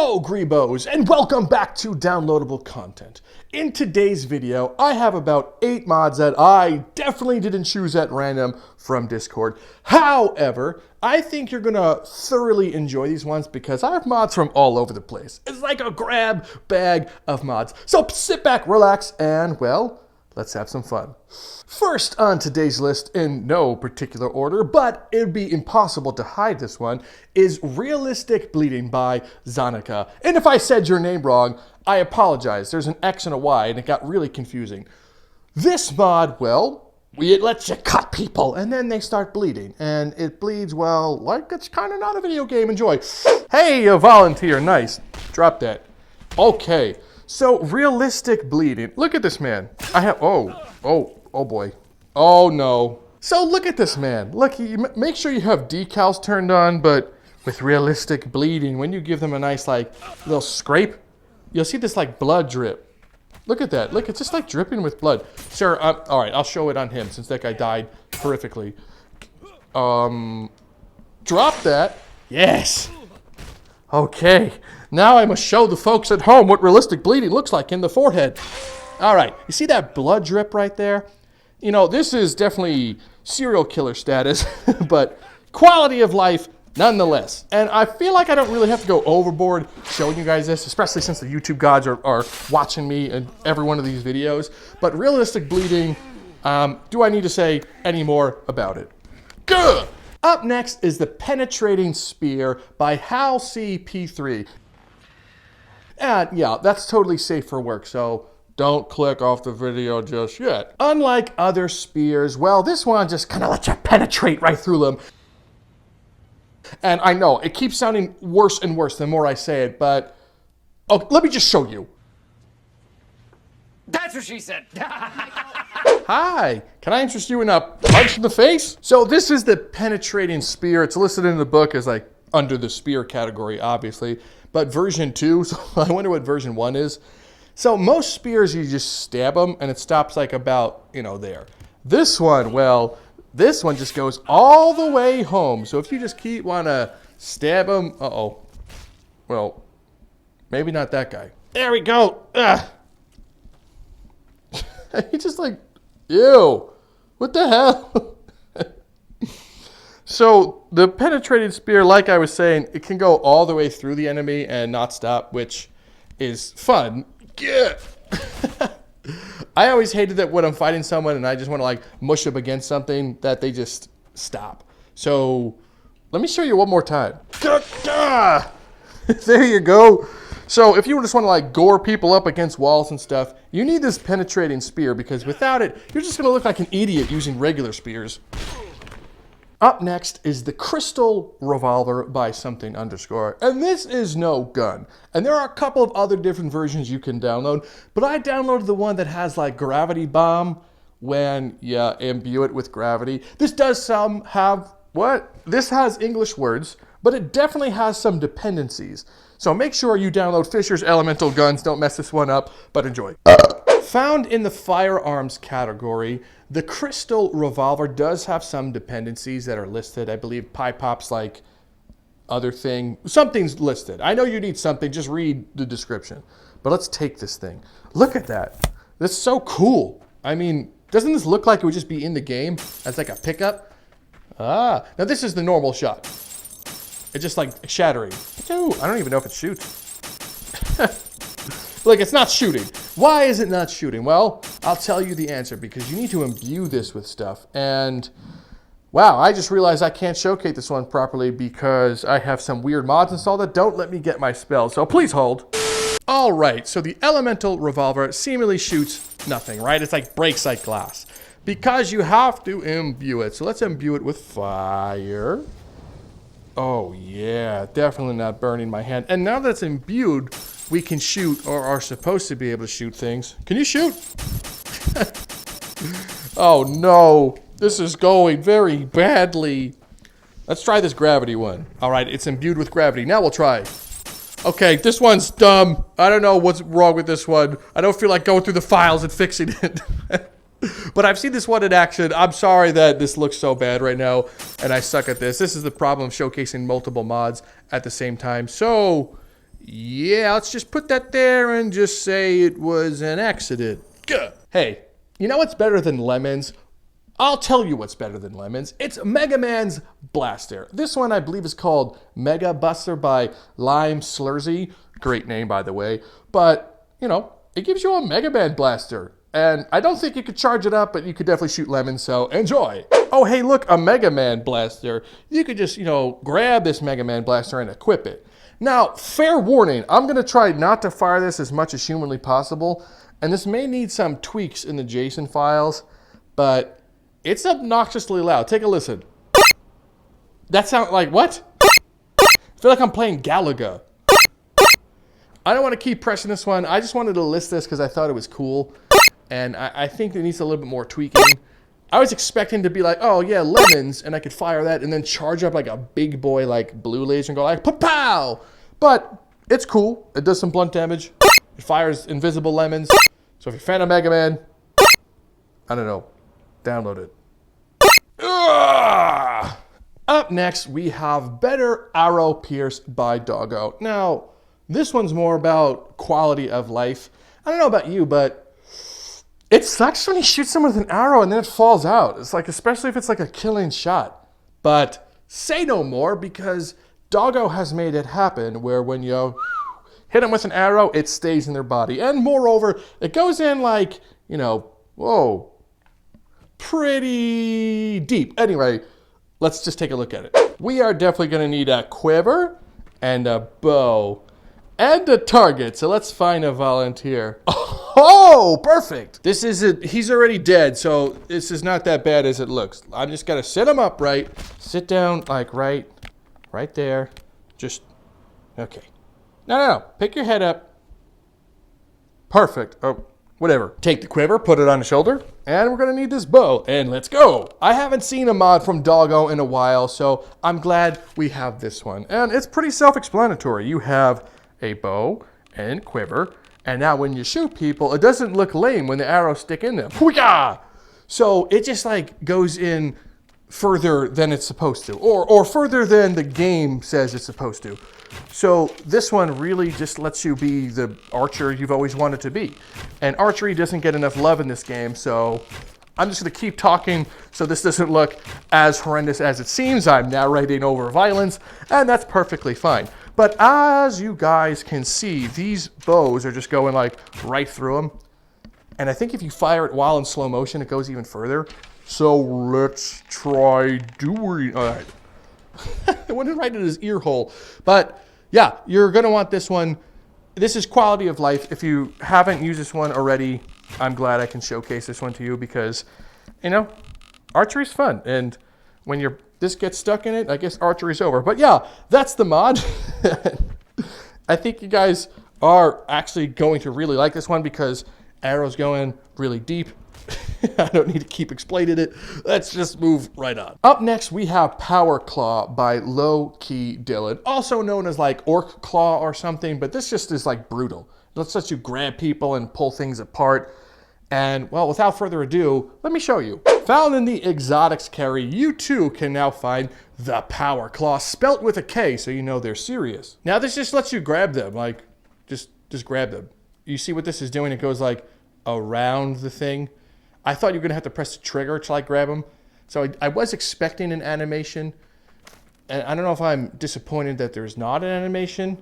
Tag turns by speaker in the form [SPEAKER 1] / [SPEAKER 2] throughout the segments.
[SPEAKER 1] Hello Greebos, and welcome back to downloadable content. In today's video, I have about 8 mods that I definitely didn't choose at random from Discord. However, I think you're gonna thoroughly enjoy these ones because I have mods from all over the place. It's like a grab bag of mods. So sit back, relax, and well, let's have some fun. First on today's list, in no particular order, but it'd be impossible to hide this one, is Realistic Bleeding by Zonica. And if I said your name wrong, I apologize. There's an X and a Y, and it got really confusing. This mod, well, it lets you cut people, and then they start bleeding. And it bleeds, well, like it's kind of not a video game. Enjoy. Hey, a volunteer. Nice. Drop that. Okay. So, Realistic Bleeding. Look at this man. I have, oh boy. Oh no. So look at this man. Look, make sure you have decals turned on, but with Realistic Bleeding, when you give them a nice like little scrape, you'll see this like blood drip. Look at that. Look, it's just like dripping with blood. Sir, all right, I'll show it on him since that guy died horrifically. Drop that. Yes. Okay. Now I must show the folks at home what Realistic Bleeding looks like in the forehead. All right, you see that blood drip right there? You know, this is definitely serial killer status, but quality of life nonetheless. And I feel like I don't really have to go overboard showing you guys this, especially since the YouTube gods are watching me in every one of these videos. But Realistic Bleeding, do I need to say any more about it? Good! Up next is the Penetrating Spear by HalCP3. And yeah, that's totally safe for work, so don't click off the video just yet. Unlike other spears, well, this one just kind of lets you penetrate right through them. And I know, it keeps sounding worse and worse the more I say it, but oh, let me just show you.
[SPEAKER 2] That's what she said.
[SPEAKER 1] Hi, can I interest you in a punch in the face? So this is the Penetrating Spear. It's listed in the book as like under the spear category, obviously, but version 2, so I wonder what version 1 is. So most spears, you just stab them and it stops like about, you know, there. This one, well, this one just goes all the way home. So if you just keep wanna stab them, well, maybe not that guy. There we go. He just like, ew, what the hell? So the Penetrating Spear, like I was saying, it can go all the way through the enemy and not stop, which is fun. Yeah. I always hated that when I'm fighting someone and I just want to like mush up against something that they just stop. So let me show you one more time. There you go. So if you just want to like gore people up against walls and stuff, you need this Penetrating Spear because without it, you're just going to look like an idiot using regular spears. Up next is the Crystal Revolver by something_. And this is no gun. And there are a couple of other different versions you can download, but I downloaded the one that has like gravity bomb when you imbue it with gravity. This does have, this has English words, but it definitely has some dependencies. So make sure you download Fisher's Elemental Guns. Don't mess this one up, but enjoy. Found in the firearms category, the Crystal Revolver does have some dependencies that are listed. I believe Pop's like other thing. Something's listed. I know you need something. Just read the description. But let's take this thing. Look at that. That's so cool. I mean, doesn't this look like it would just be in the game as like a pickup? Now this is the normal shot. It's just like shattering. Ooh, I don't even know if it shoots. Look, it's not shooting. Why is it not shooting? Well, I'll tell you the answer because you need to imbue this with stuff. And wow, I just realized I can't showcase this one properly because I have some weird mods installed that don't let me get my spells. So please hold. All right, so the Elemental Revolver seemingly shoots nothing, right? It's like breaks like glass because you have to imbue it. So let's imbue it with fire. Oh yeah, definitely not burning my hand. And now that it's imbued, we can shoot, or are supposed to be able to shoot things. Can you shoot? Oh no, this is going very badly. Let's try this gravity one. All right, it's imbued with gravity. Now we'll try. Okay, this one's dumb. I don't know what's wrong with this one. I don't feel like going through the files and fixing it. But I've seen this one in action. I'm sorry that this looks so bad right now, and I suck at this. This is the problem of showcasing multiple mods at the same time. So, Yeah, let's just put that there and just say it was an accident. Gah. Hey, you know what's better than lemons? I'll tell you what's better than lemons. It's Mega Man's Blaster. This one I believe is called Mega Buster by LimeSleerzyyy. Great name, by the way. But, you know, it gives you a Mega Man Blaster. And I don't think you could charge it up, but you could definitely shoot lemons, so enjoy. Oh, hey, look, a Mega Man Blaster. You could just, you know, grab this Mega Man Blaster and equip it. Now, fair warning, I'm going to try not to fire this as much as humanly possible. And this may need some tweaks in the JSON files, but it's obnoxiously loud. Take a listen. That sound like what? I feel like I'm playing Galaga. I don't want to keep pressing this one. I just wanted to list this because I thought it was cool. And I think it needs a little bit more tweaking. I was expecting to be like, oh yeah, lemons, and I could fire that and then charge up like a big boy like blue laser and go like, pow! But it's cool. It does some blunt damage. It fires invisible lemons. So if you're a fan of Mega Man, I don't know, download it. Ugh! Up next, we have Better Arrow Pierce by Doggo. Now, this one's more about quality of life. I don't know about you, but it sucks when you shoot someone with an arrow and then it falls out. It's like, especially if it's like a killing shot. But say no more, because Doggo has made it happen where when you hit them with an arrow, it stays in their body. And moreover, it goes in like, you know, whoa, pretty deep. Anyway, let's just take a look at it. We are definitely going to need a quiver and a bow and a target. So let's find a volunteer. Oh, perfect. This is it. He's already dead, so this is not that bad as it looks. I'm just going to sit him upright. Sit down like right there. Just, okay. No. Pick your head up. Perfect. Oh, whatever. Take the quiver, put it on the shoulder, and we're going to need this bow, and let's go. I haven't seen a mod from Doggo in a while, so I'm glad we have this one. And it's pretty self-explanatory. You have a bow and quiver, and now when you shoot people, it doesn't look lame when the arrows stick in them. Hoo-yah! So it just like goes in further than it's supposed to, or further than the game says it's supposed to. So this one really just lets you be the archer you've always wanted to be. And archery doesn't get enough love in this game, so I'm just going to keep talking so this doesn't look as horrendous as it seems. I'm narrating over violence, and that's perfectly fine. But as you guys can see, these bows are just going like right through them. And I think if you fire it while in slow motion, it goes even further. So let's try doing... All right. I went right in his ear hole. But yeah, you're going to want this one. This is quality of life. If you haven't used this one already, I'm glad I can showcase this one to you because, you know, archery's fun. And when this gets stuck in it, I guess archery's over. But yeah, that's the mod. I think you guys are actually going to really like this one because arrows go in really deep. I don't need to keep explaining it. Let's just move right on. Up next, we have Power Claw by Lowkay Dylan, also known as like Orc Claw or something, but this just is like brutal. Let's let you grab people and pull things apart. And well, without further ado, let me show you. Found in the exotics carry, you too can now find the Power Claw, spelt with a K, so you know they're serious. Now this just lets you grab them, like just grab them. You see what this is doing? It goes like around the thing. I thought you were going to have to press the trigger to like grab them. So I was expecting an animation. And I don't know if I'm disappointed that there's not an animation.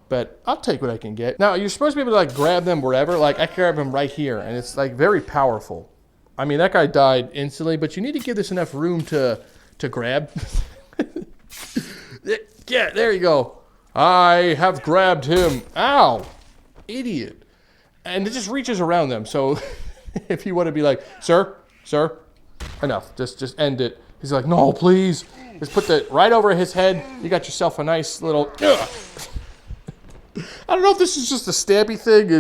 [SPEAKER 1] But I'll take what I can get. Now, you're supposed to be able to like grab them wherever. Like I can grab them right here. And it's like very powerful. I mean, that guy died instantly. But you need to give this enough room to grab. Yeah, there you go. I have grabbed him. Ow. Idiot. And it just reaches around them. So... if you want to be like, sir, enough, just end it. He's like, no, please. Just put that right over his head. You got yourself a nice little, I don't know if this is just a stabby thing.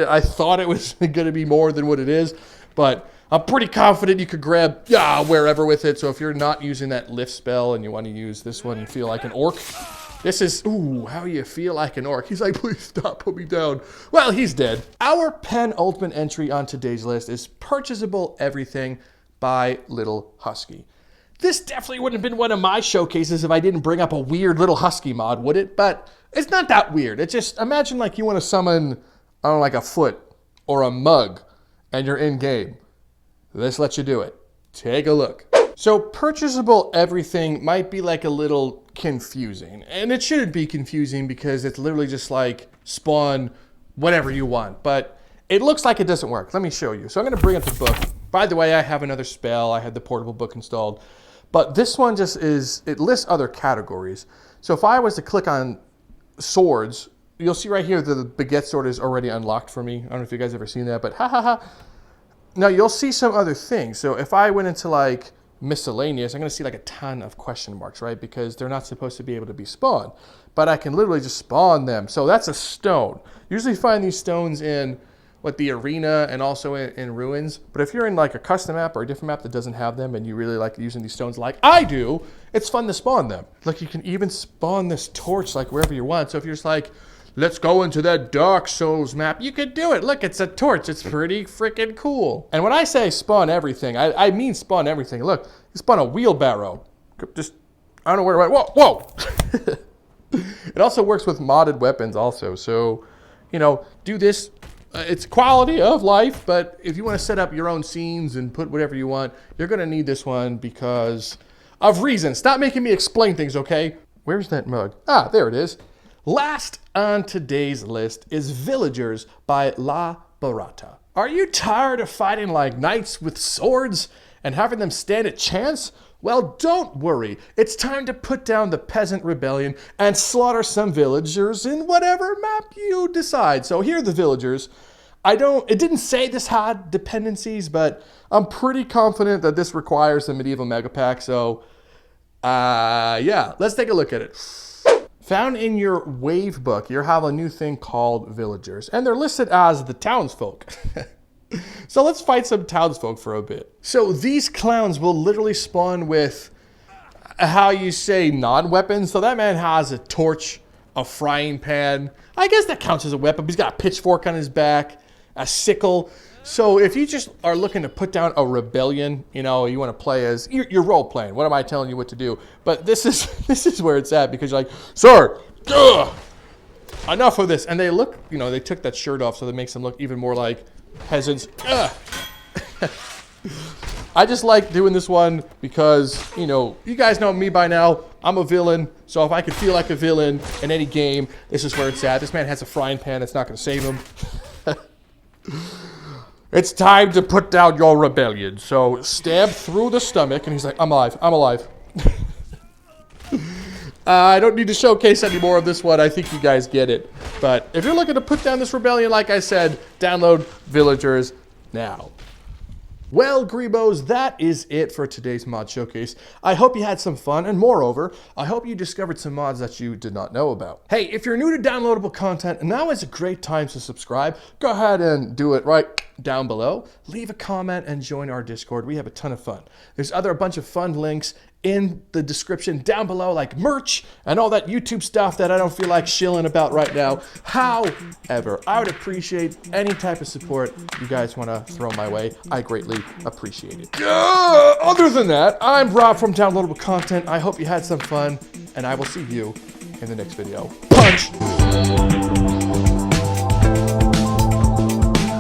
[SPEAKER 1] I thought it was going to be more than what it is, but I'm pretty confident you could grab wherever with it. So if you're not using that lift spell and you want to use this one and feel like an orc, this is, ooh, how you feel like an orc. He's like, please stop, put me down. Well, he's dead. Our penultimate entry on today's list is Purchaseable Everything by Lilhusky. This definitely wouldn't have been one of my showcases if I didn't bring up a weird Lilhusky mod, would it? But it's not that weird. It's just, imagine like you want to summon, I don't know, like a foot or a mug, and you're in game. This lets you do it. Take a look. So Purchaseable Everything might be like a little confusing, and it shouldn't be confusing because it's literally just like spawn whatever you want, but it looks like it doesn't work. Let me show you. So I'm gonna bring up the book. By the way, I have another spell. I had the portable book installed, but this one just is, it lists other categories. So if I was to click on swords, you'll see right here that the baguette sword is already unlocked for me. I don't know if you guys ever seen that, but ha ha ha. Now you'll see some other things. So if I went into like miscellaneous, I'm going to see like a ton of question marks, right? Because they're not supposed to be able to be spawned, but I can literally just spawn them. So that's a stone. Usually find these stones in what, the arena and also in ruins. But if you're in like a custom map or a different map that doesn't have them and you really like using these stones like I do, it's fun to spawn them. Like you can even spawn this torch like wherever you want. So if you're just like, let's go into that Dark Souls map, you could do it. Look, it's a torch. It's pretty freaking cool. And when I say spawn everything, I mean spawn everything. Look, you spawn a wheelbarrow. Just, I don't know where to, whoa. It also works with modded weapons also. So, you know, do this. It's quality of life, but if you want to set up your own scenes and put whatever you want, you're going to need this one because of reasons. Stop making me explain things, okay? Where's that mug? Ah, there it is. Last on today's list is Villagers by Labarata. Are you tired of fighting like knights with swords and having them stand a chance? Well, don't worry. It's time to put down the peasant rebellion and slaughter some villagers in whatever map you decide. So here are the villagers. It didn't say this had dependencies, but I'm pretty confident that this requires the medieval mega pack. So, yeah, let's take a look at it. Found in your wave book, you have a new thing called villagers, and they're listed as the townsfolk. So let's fight some townsfolk for a bit. So these clowns will literally spawn with, how you say, non-weapons. So that man has a torch, a frying pan. I guess that counts as a weapon, but he's got a pitchfork on his back, a sickle. So if you just are looking to put down a rebellion, you know, you want to play as, you're role playing. What am I telling you what to do? But this is where it's at, because you're like, sir, enough of this. And they look, you know, they took that shirt off, so that makes them look even more like peasants. I just like doing this one because, you know, you guys know me by now. I'm a villain, so if I could feel like a villain in any game, this is where it's at. This man has a frying pan that's not going to save him. It's time to put down your rebellion. So stab through the stomach, and he's like, I'm alive, I'm alive. I don't need to showcase any more of this one. I think you guys get it. But if you're looking to put down this rebellion, like I said, download Villagers now. Well, Greebos, that is it for today's mod showcase. I hope you had some fun, and moreover, I hope you discovered some mods that you did not know about. Hey, if you're new to downloadable content, now is a great time to subscribe. Go ahead and do it right down below. Leave a comment and join our Discord. We have a ton of fun. There's a bunch of fun links in the description down below, like merch and all that YouTube stuff that I don't feel like shilling about right now. However, I would appreciate any type of support you guys want to throw my way. I greatly appreciate it. Other than that, I'm Rob from Downloadable Content. I hope you had some fun, and I will see you in the next video. Punch!